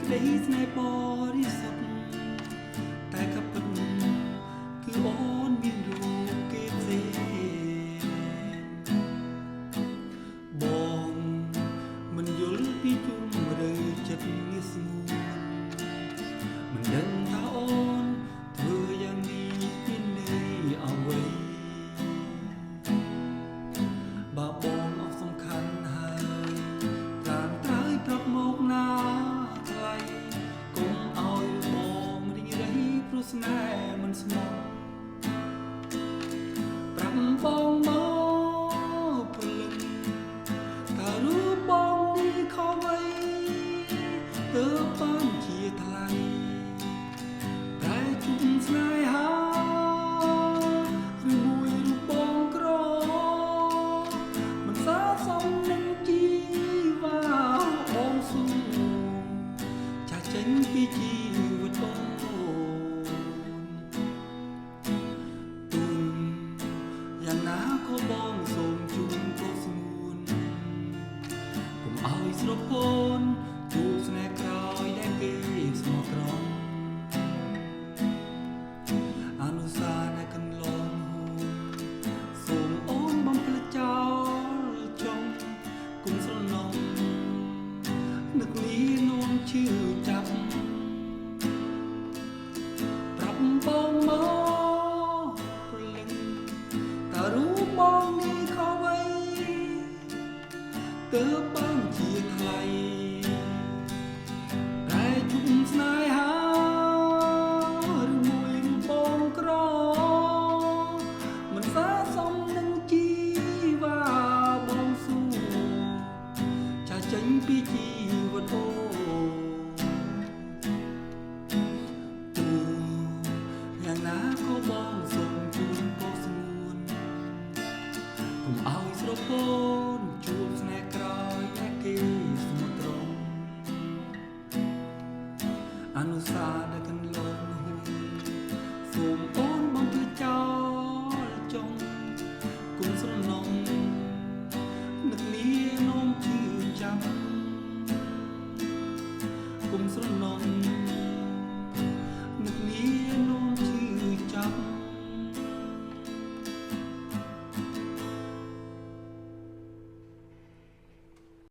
ក្តីស្នេហ៍បរិសុទ្ធតែក៏ពិតគឺអូនមានរូបគេផ្សេងបងមិនយល់ពីជុំរើចិត្តនេះស្ងួនមិនដឹងថាអូនធ្វើយ៉ាងនេះមានន័យអ្វីបើបងអស់សំខាន់ហើយតាមត្រើយប្រាប់មកណាថ្លៃកុំឲ្យបងរីងរៃព្រោះស្នេហ៍មិនស្មោះប្រាប់បងមកព្រលឹងថារូបបងនេះខុសអ្វីទើបបានជាថ្លៃតែជុំស្នេហាឬមួយរូបបងក្រមិនស័ក្តិសមនឹងជីវាបងស៊ូចាស់ចេញពីជីវិតបងទុំយ៉ាងណាក៏បងសូមជូនក៏ស្ងួនកុំឲ្យស្រពន់ជួបស្នេហ៍ក្រោយដែលគេស្មោះត្រង់អនុសាសន៍ដែលកន្លងសូមអូនបំភ្លេចចោលចុងគុំស្រណំនឹកលីនោមឈឺចាប់ប្រាប់បងមកព្រលឹងតើរូបបងនេះខុសអ្វីទើបបានជាថ្លៃតែជុំស្នេហាឬមួយរូបបងក្រមិនស័ក្តិសមនឹងជីវាបងស៊ូចាស់ចេញពីជីវិតអូទូយ៉ាងណាក៏បងសូមជូនពោស្ងួនកុំឲ្យស្រពន់ជួបស្នេហ៍ក្រោយតែគេស្មោះត្រង់អនុសាសន៍ដែលកន្លងសូមអូនបំភ្លេចចោលចុងគុំស្រណំនឹកលីនោមឈឺចាប់គុំស្រណំ